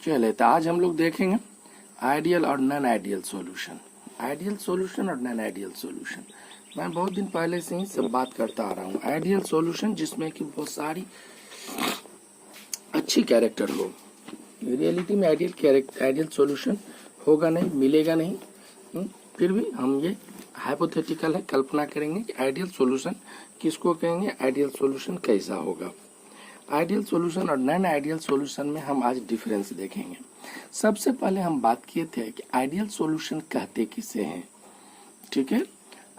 चले तो आज हम लोग देखेंगे आइडियल और non ideal solution. Ideal solution और नॉन आइडियल सॉल्यूशन मैं बहुत दिन पहले से ही सब बात करता आ रहा हूँ। आइडियल सॉल्यूशन जिसमें कि बहुत सारी अच्छी कैरेक्टर हो। रियलिटी में आइडियल सॉल्यूशन होगा नहीं, मिलेगा नहीं। फिर भी हम ये हाइपोथेटिकल है, कल्पना करेंगे कि आइडियल सॉल्यूशन किसको कहेंगे, आइडियल सॉल्यूशन कैसा होगा। आइडियल सॉल्यूशन और नॉन आइडियल सॉल्यूशन में हम आज डिफरेंस देखेंगे। सबसे पहले हम बात किए थे कि आइडियल सॉल्यूशन कहते किसे हैं। ठीक है,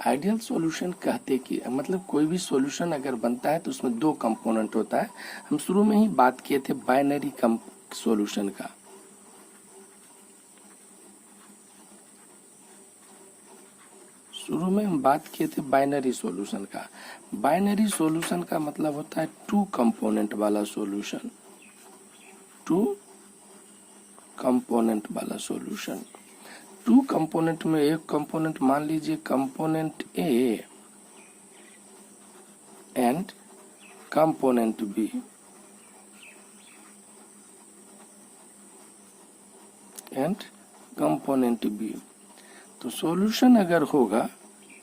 आइडियल सॉल्यूशन कहते कि मतलब कोई भी सॉल्यूशन अगर बनता है तो उसमें दो कंपोनेंट होता है। हम शुरू में ही बात किए थे बाइनरी सॉल्यूशन का। शुरू में हम बात किए थे बाइनरी सॉल्यूशन का। बाइनरी सॉल्यूशन का मतलब होता है टू कंपोनेंट वाला सॉल्यूशन। टू कंपोनेंट वाला सॉल्यूशन। टू कंपोनेंट में एक कंपोनेंट मान लीजिए component A and component B. And component B. तो सॉल्यूशन अगर होगा,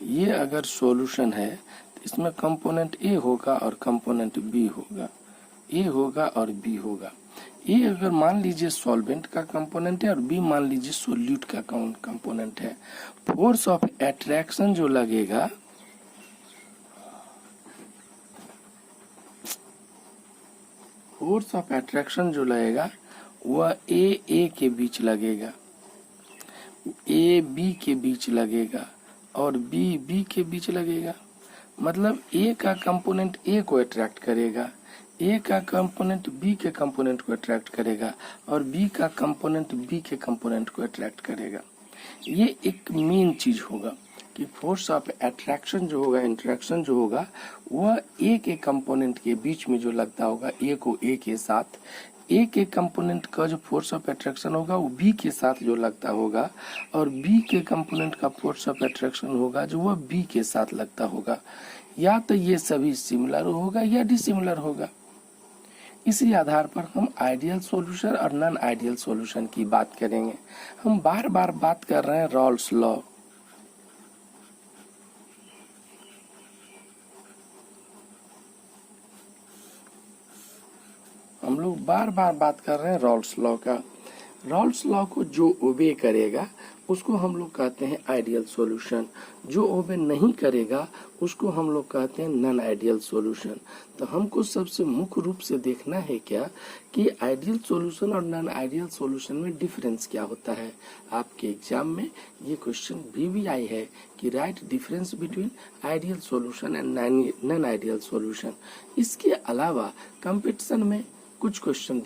ये अगर सॉल्यूशन है तो इसमें कंपोनेंट ए होगा और कंपोनेंट बी होगा। ए होगा और बी होगा। ए अगर मान लीजिए सॉल्वेंट का कंपोनेंट है और बी मान लीजिए सोल्यूट का कंपोनेंट है। फोर्स ऑफ अट्रैक्शन जो लगेगा, फोर्स ऑफ अट्रैक्शन जो लगेगा वह ए के बीच लगेगा, ए बी के बीच लगेगा और बी बी के बीच लगेगा। मतलब ए का कंपोनेंट ए को अट्रैक्ट करेगा, ए का कंपोनेंट बी के कंपोनेंट को अट्रैक्ट करेगा और बी का कंपोनेंट बी के कंपोनेंट को अट्रैक्ट करेगा। ये एक मेन चीज होगा कि फोर्स ऑफ अट्रैक्शन जो होगा, इंटरेक्शन जो होगा, वह ए के कंपोनेंट के बीच में जो लगता होगा, ए को ए के साथ, ए के कंपोनेंट का जो फोर्स ऑफ अट्रैक्शन होगा वो बी के साथ जो लगता होगा और बी के कंपोनेंट का फोर्स ऑफ अट्रैक्शन होगा जो वह बी के साथ लगता होगा। या तो ये सभी सिमिलर होगा या डिसिमिलर होगा। इसी आधार पर हम आइडियल सॉल्यूशन और नॉन आइडियल सॉल्यूशन की बात करेंगे। हम बार बार बात कर रहे हैं रॉल्स लॉ। हम लोग बार बार बात कर रहे हैं रॉल्स लॉ का। रॉल्स लॉ को जो ओबे करेगा उसको हम लोग कहते हैं आइडियल सॉल्यूशन। जो ओबे नहीं करेगा उसको हम लोग कहते हैं नॉन आइडियल सॉल्यूशन। तो हमको सबसे मुख्य रूप से देखना है क्या कि आइडियल सॉल्यूशन और नॉन आइडियल सॉल्यूशन में डिफरेंस क्या होता है। आपके एग्जाम में ये क्वेश्चन भी आई है कि right difference between ideal solution and non ideal solution. इसके अलावा कंपटीशन में कुछ क्वेश्चन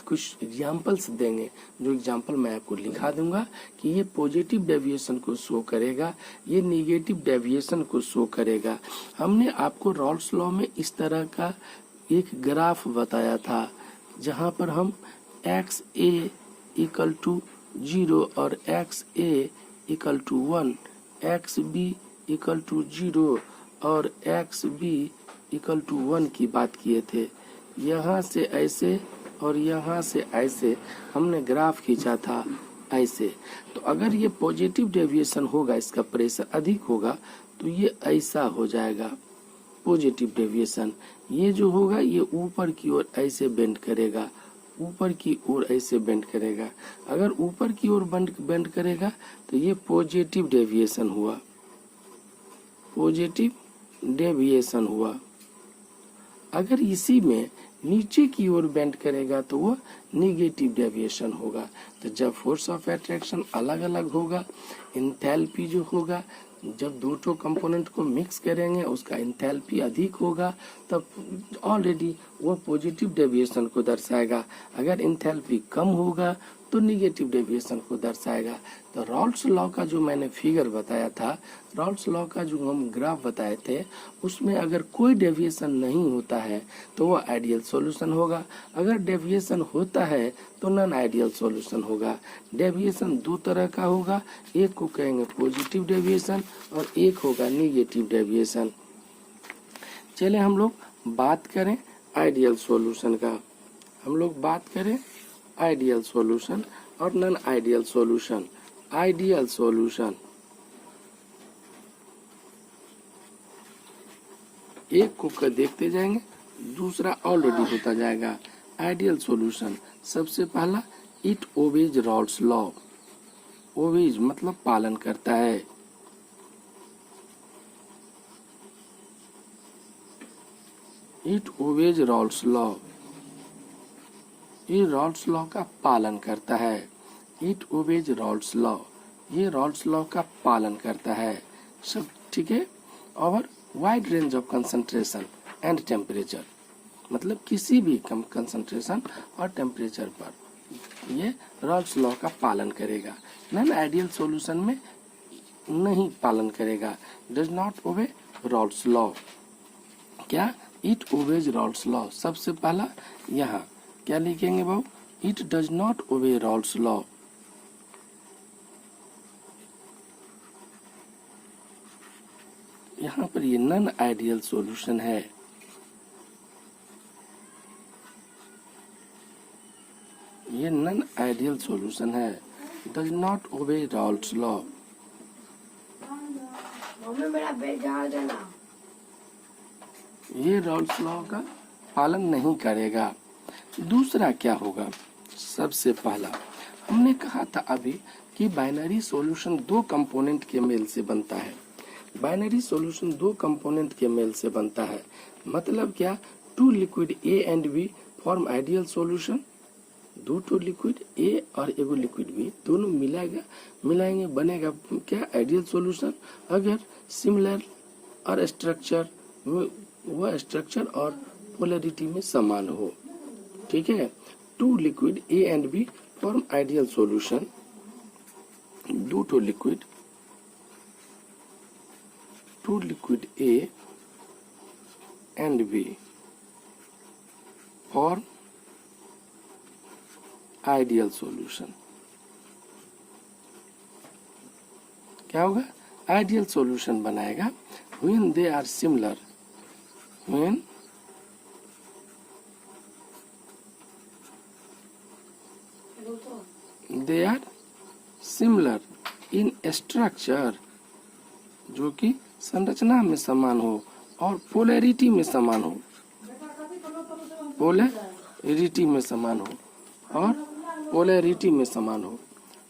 कुछ एग्जाम्पल्स देंगे, जो एग्जाम्पल मैं आपको लिखा दूंगा कि ये पॉजिटिव डेविएशन को शो करेगा, ये निगेटिव डेविएशन को शो करेगा। हमने आपको रॉल्स लॉ में इस तरह का एक ग्राफ बताया था जहां पर हम एक्स ए इक्वल टू 0 और X A equal to 1, X B equal to 0 और एक्स बी इक्वल टू 1 की बात किए थे। यहाँ से ऐसे और यहाँ से ऐसे हमने ग्राफ खींचा था ऐसे। तो अगर ये पॉजिटिव डेविएशन होगा, इसका प्रेशर अधिक होगा तो ये ऐसा हो जाएगा पॉजिटिव डेविएशन। ये जो होगा ये ऊपर की ओर ऐसे बेंड करेगा, ऊपर की ओर ऐसे बेंड करेगा। अगर ऊपर की ओर बेंड करेगा तो ये पॉजिटिव डेविएशन हुआ, पॉजिटिव डेविएशन हुआ। अगर इसी में नीचे की ओर बेंड करेगा तो वो निगेटिव डेविएशन होगा। तो जब फोर्स ऑफ अट्रैक्शन अलग अलग होगा, इंथैल्पी जो होगा, जब दो कंपोनेंट को मिक्स करेंगे उसका इंथैल्पी अधिक होगा, तब ऑलरेडी वो पॉजिटिव डेविएशन को दर्शाएगा। अगर इंथैल्पी कम होगा तो निगेटिव डेविएशन को दर्शाएगा। तो रॉल्स लॉ का जो मैंने फिगर बताया था, रॉल्स लॉ का जो हम ग्राफ बताए थे, उसमें अगर कोई डेविएशन नहीं होता है तो वो आइडियल सॉल्यूशन होगा। अगर डेविएशन होता है तो नॉन आइडियल सॉल्यूशन होगा। डेविएशन दो तरह का होगा, एक को कहेंगे पॉजिटिव डेविएशन और एक होगा निगेटिव डेविएशन। चले हम लोग बात करें आइडियल सॉल्यूशन का। हम लोग बात करें आइडियल सॉल्यूशन और non ideal solution. Ideal solution, एक को देखते जाएंगे, दूसरा ऑलरेडी होता जाएगा। आइडियल सॉल्यूशन, सबसे पहला it obeys Rawls law. Obeys मतलब पालन करता है। इट ओबेज रॉल्स लॉ, ये रॉल्स लॉ का पालन करता है। इट ओबेज रॉल्स लॉ, ये रॉल्स लॉ का पालन करता है। सब ठीक है। और wide range of concentration and temperature, मतलब किसी भी कम कंसंट्रेशन और टेम्परेचर पर ये रॉल्स लॉ का पालन करेगा। नॉन आइडियल सॉल्यूशन में नहीं पालन करेगा, does not obey Rawls law. क्या? It obeys Rawls law. सबसे पहला यहाँ क्या लिखेंगे बाबू? It does not obey Rawls law. यहाँ पर ये नॉन आइडियल सॉल्यूशन है। ये नॉन आइडियल सॉल्यूशन है, does not obey Rawls law. मेरा बेड झाड़ देना। ये रॉल्स लॉ का पालन नहीं करेगा। दूसरा क्या होगा? सबसे पहला हमने कहा था अभी कि बाइनरी सॉल्यूशन दो कंपोनेंट के मेल से बनता है। बाइनरी सॉल्यूशन दो कंपोनेंट के मेल से बनता है। मतलब क्या? Two liquid A and B form ideal solution. दो तो लिक्विड ए और एगो लिक्विड बी दोनों मिलाएंगे बनेगा क्या? Ideal solution. अगर सिमिलर और स्ट्रक्चर, वह स्ट्रक्चर और पोलैरिटी में समान हो। ठीक है। Two liquid A and B form ideal solution. दो तो liquid, two liquid A and B form ideal solution. क्या होगा? आइडियल सॉल्यूशन बनाएगा when they are similar, when they are similar in structure, जो कि संरचना में समान हो और पोलैरिटी में समान हो। पोलैरिटी में समान हो और पोलैरिटी में समान हो।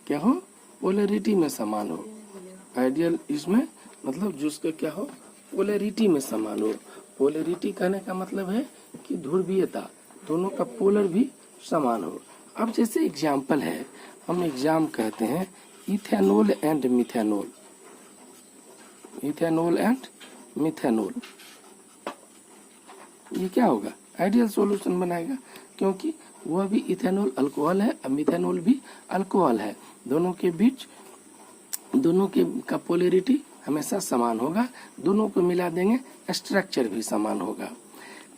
क्या हो? पोलैरिटी में समान हो। आइडियल इसमें मतलब जिसका क्या हो? पोलैरिटी में समान हो। पोलैरिटी कहने का मतलब है कि ध्रुवीयता, दोनों का पोलर भी समान हो। अब जैसे एग्जाम्पल है, हम एग्जाम कहते हैं ethanol and methanol. Ethanol and methanol, ये क्या होगा? आइडियल सॉल्यूशन बनाएगा, क्योंकि वह भी इथेनॉल अल्कोहल है और मिथेनॉल भी अल्कोहल है। दोनों के बीच, दोनों के का पोलैरिटी हमेशा समान होगा। दोनों को मिला देंगे, स्ट्रक्चर भी समान होगा।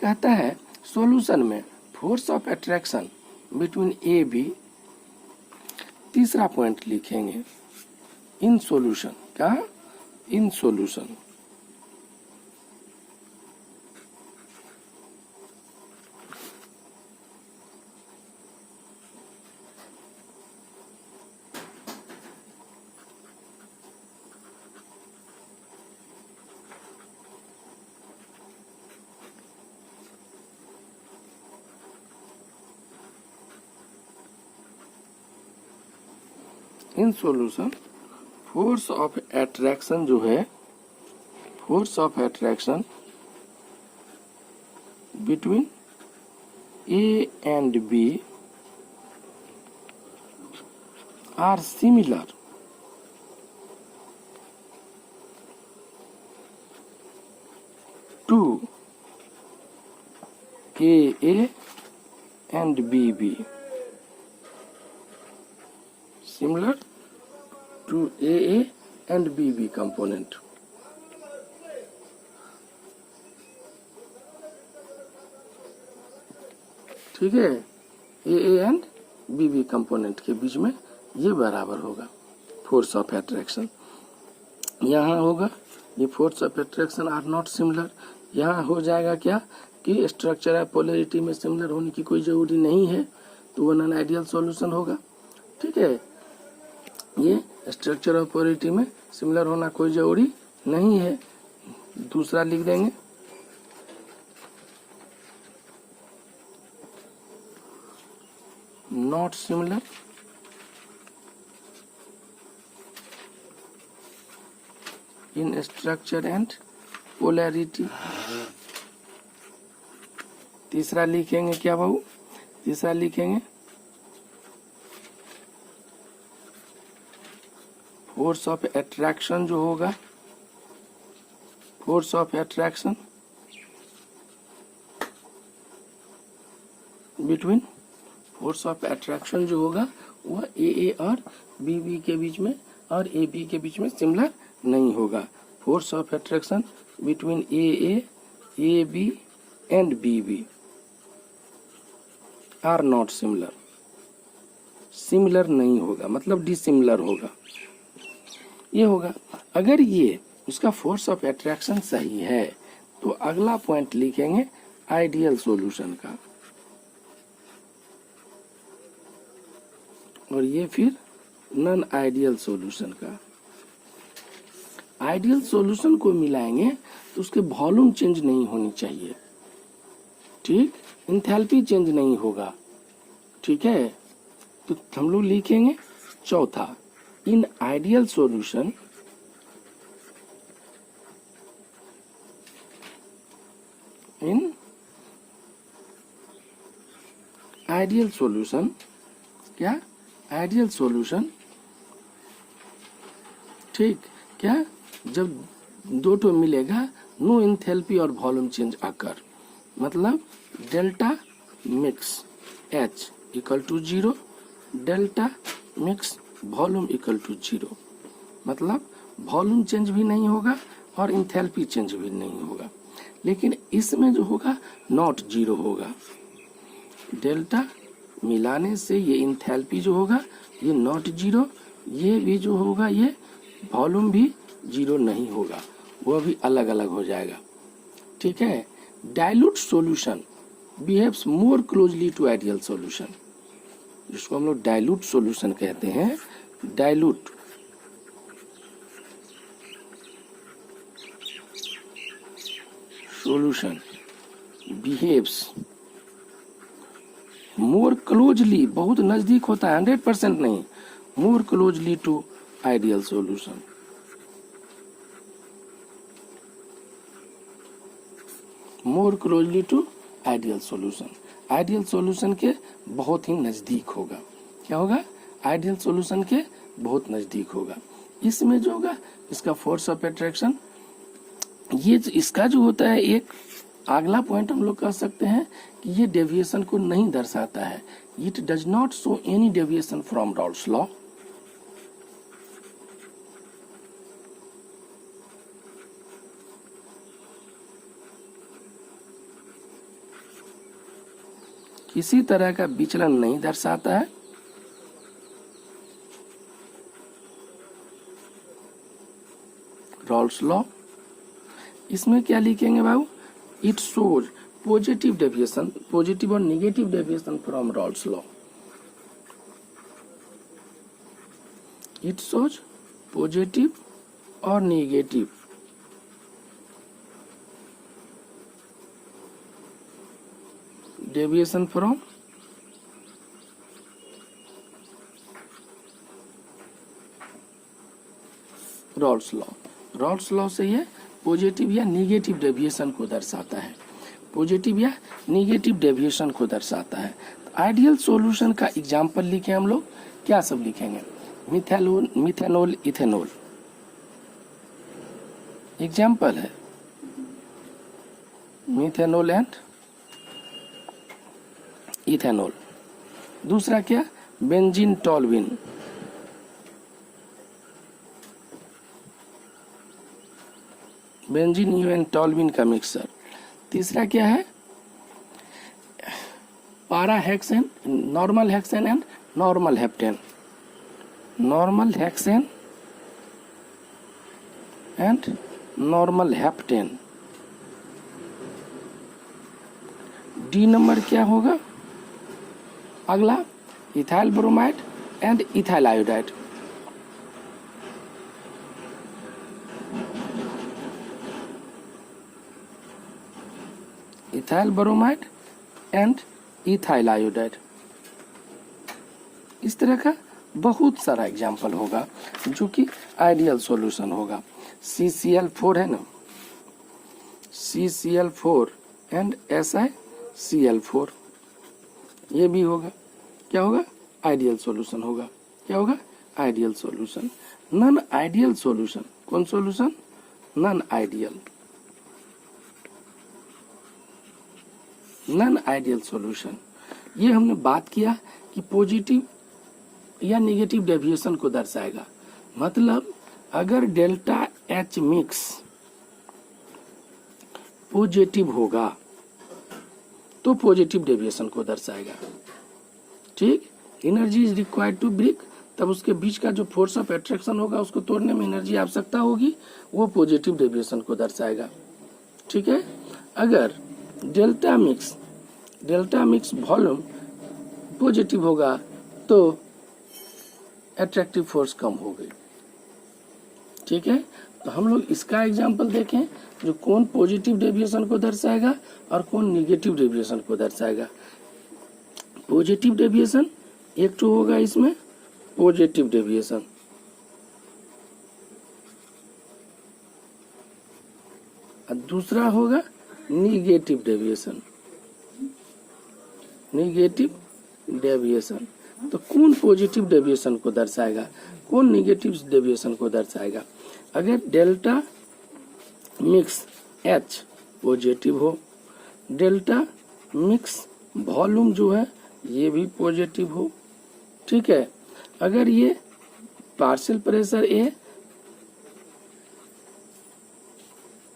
कहता है सॉल्यूशन में force of attraction between A B, तीसरा पॉइंट लिखेंगे इन सॉल्यूशन। क्या? In solution. In solution force of attraction जो है, force of attraction between A and B are similar to A and B. Similar to AA and BB component. ठीक है, AA and BB component के बीच में ये बराबर होगा फोर्स ऑफ अट्रैक्शन। यहाँ होगा ये force of attraction are not similar. यहाँ हो जाएगा क्या कि स्ट्रक्चर है पोलैरिटी में सिमिलर होने की कोई जरूरी नहीं है। तो वो नॉन आइडियल सॉल्यूशन होगा। ठीक है, ये स्ट्रक्चर ऑफ पोलैरिटी में सिमिलर होना कोई जरूरी नहीं है। दूसरा लिख देंगे, not similar in structure and polarity. तीसरा लिखेंगे क्या बाबू, तीसरा लिखेंगे फोर्स ऑफ अट्रैक्शन जो होगा, force of attraction between, force of attraction जो होगा वह ए और बी के बीच में और ए बी के बीच में सिमिलर नहीं होगा। Force of attraction between A B and B are not similar, similar नहीं होगा, मतलब डिसिमिलर होगा। ये होगा, अगर ये उसका फोर्स ऑफ अट्रैक्शन सही है तो अगला पॉइंट लिखेंगे आइडियल सॉल्यूशन का, और ये फिर नॉन आइडियल सॉल्यूशन का। आइडियल सॉल्यूशन को मिलाएंगे तो उसके वॉल्यूम चेंज नहीं होनी चाहिए, ठीक, इंथैल्पी चेंज नहीं होगा। ठीक है, तो हम लोग लिखेंगे चौथा, in ideal solution in ideal solution, क्या आइडियल सॉल्यूशन, ठीक, क्या जब दो ठो मिलेगा नो इंथैल्पी और वॉल्यूम चेंज आकर, मतलब delta mix H equal to 0, delta mix volume equal to 0, मतलब वॉल्यूम चेंज भी नहीं होगा और इंथैल्पी चेंज भी नहीं होगा। लेकिन इसमें जो होगा नॉट 0 होगा, डेल्टा मिलाने से ये इंथैल्पी जो होगा ये नॉट 0, ये भी जो होगा ये वॉल्यूम भी 0 नहीं होगा, वह भी अलग अलग हो जाएगा। ठीक है, dilute solution behaves more closely to ideal solution, जिसको हम लोग डाइल्यूट सॉल्यूशन कहते हैं। Dilute solution behaves more closely, बहुत नजदीक होता है, 100% नहीं, more closely to ideal solution. More closely to ideal solution, ideal solution के बहुत ही नजदीक होगा। क्या होगा, आइडियल सॉल्यूशन के बहुत नजदीक होगा। इसमें जो होगा इसका फोर्स ऑफ अट्रैक्शन, ये इसका जो होता है एक अगला पॉइंट हम लोग कह सकते हैं कि ये डेविएशन को नहीं दर्शाता है, it does not show any deviation from Rawls law. किसी तरह का विचलन नहीं दर्शाता है। रॉल्स लॉ, इसमें क्या लिखेंगे बाबू, it shows positive deviation, positive और negative deviation from Rawls law. It shows positive और negative deviation from Rawls law. Rawls law से ये पॉजिटिव या नेगेटिव डेविएशन को दर्शाता है, पॉजिटिव या नेगेटिव डेविएशन को दर्शाता है। आइडियल सॉल्यूशन का एग्जांपल लिखे हम लोग, क्या सब लिखेंगे, मिथेनॉल, मिथेनॉल, इथेनॉल एग्जांपल है, मिथेनॉल एंड इथेनॉल। दूसरा क्या, बेंजीन टॉल्विन, बेंजीन एंड टॉल्विन का मिक्सर। तीसरा क्या है, पारा hexane, normal hexane and normal heptane, normal hexane and normal heptane. D number क्या होगा, अगला ethyl bromide and ethyl iodide. Ethyl bromide and ethyl iodide, इस तरह का बहुत सारा एग्जाम्पल होगा जो कि आइडियल सॉल्यूशन होगा। CCl4 है ना, CCl4 एंड SiCl4, ये भी होगा, क्या होगा, आइडियल सॉल्यूशन होगा। क्या होगा, ideal solution. Non ideal solution, कौन solution, non ideal, non ideal solution. ये हमने बात किया कि पॉजिटिव या नेगेटिव डेविएशन को दर्शाएगा। मतलब अगर डेल्टा H मिक्स पॉजिटिव होगा तो पॉजिटिव डेविएशन को दर्शाएगा। ठीक, energy is required to break, तब उसके बीच का जो फोर्स ऑफ एट्रैक्शन होगा उसको तोड़ने में एनर्जी आवश्यकता होगी, वो पॉजिटिव डेविएशन को दर्शाएगा। ठीक है, अगर डेल्टा मिक्स वॉल्यूम पॉजिटिव होगा तो एट्रैक्टिव फोर्स कम हो गई। ठीक है, तो हम लोग इसका एग्जांपल देखें जो कौन पॉजिटिव डेविएशन को दर्शाएगा और कौन नेगेटिव डेविएशन को दर्शाएगा। पॉजिटिव डेविएशन एक तो होगा इसमें पॉजिटिव डेविएशन, और दूसरा होगा नेगेटिव डेविएशन। नेगेटिव डेविएशन, तो कौन पॉजिटिव डेविएशन को दर्शाएगा, कौन नेगेटिव डेविएशन को दर्शाएगा। अगर डेल्टा मिक्स H पॉजिटिव हो, डेल्टा मिक्स वॉल्यूम जो है ये भी पॉजिटिव हो। ठीक है, अगर ये पार्शियल प्रेशर A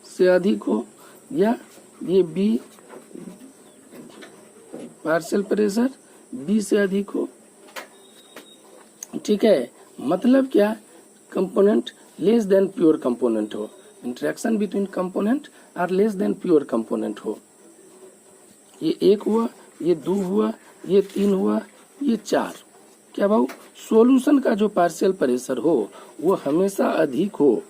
से अधिक हो या ये B पार्शियल प्रेशर B से अधिक हो। ठीक है, मतलब क्या, component less than pure component हो, इंटरेक्शन बिटवीन कंपोनेंट और लेस देन प्योर कंपोनेंट हो। ये 1 हुआ, ये 2 हुआ, ये 3 हुआ, ये 4। क्या भाऊ, सॉल्यूशन का जो पार्शियल प्रेशर हो वो हमेशा अधिक हो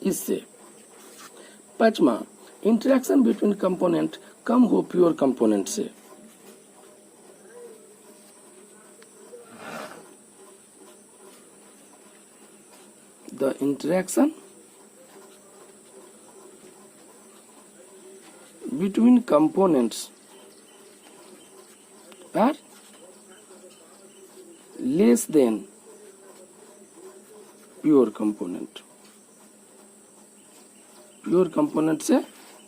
इससे। 5वां, इंटरेक्शन बिटवीन कंपोनेंट कम हो प्योर कंपोनेंट से। The interaction between components are less than pure component. Pure component से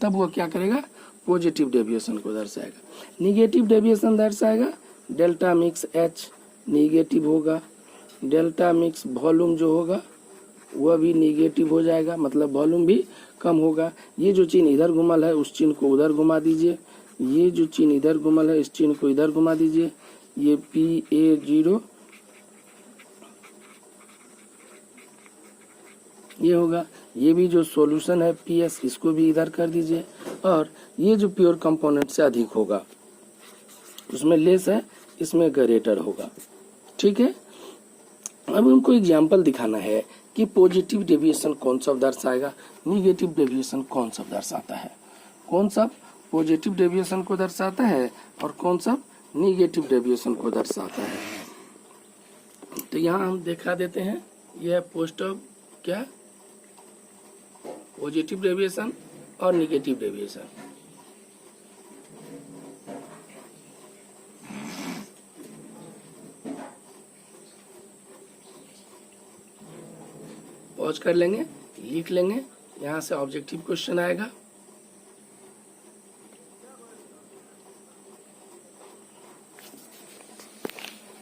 तब वो क्या करेगा, पॉजिटिव डेविएशन को दर्शाएगा। नेगेटिव डेविएशन दर्शाएगा, डेल्टा मिक्स H नेगेटिव होगा, डेल्टा मिक्स वॉल्यूम जो होगा वह भी नेगेटिव हो जाएगा, मतलब वॉल्यूम भी कम होगा। ये जो चिन्ह इधर घुमल है उस चिन्ह को उधर घुमा दीजिए, ये जो चिन्ह इधर घुमल है इस चिन्ह को इधर घुमा दीजिए। ये PA0 ये होगा, ये भी जो सॉल्यूशन है PS इसको भी इधर कर दीजिए, और ये जो प्योर कंपोनेंट से अधिक होगा उसमें लेस है, इसमें ग्रेटर होगा। ठीक है, अब उनको एग्जाम्पल दिखाना है कि पॉजिटिव डेविएशन कौन सा दर्शाएगा, नेगेटिव डेविएशन कौन सा दर्शाता है, कौन सा पॉजिटिव डेविएशन को दर्शाता है और कौन सा नेगेटिव डेविएशन को दर्शाता है। तो यहाँ हम दिखा देते हैं, यह पोस्टर क्या, पॉजिटिव डेविएशन और नेगेटिव डेविएशन। पॉज कर लेंगे, लिख लेंगे, यहाँ से ऑब्जेक्टिव क्वेश्चन आएगा।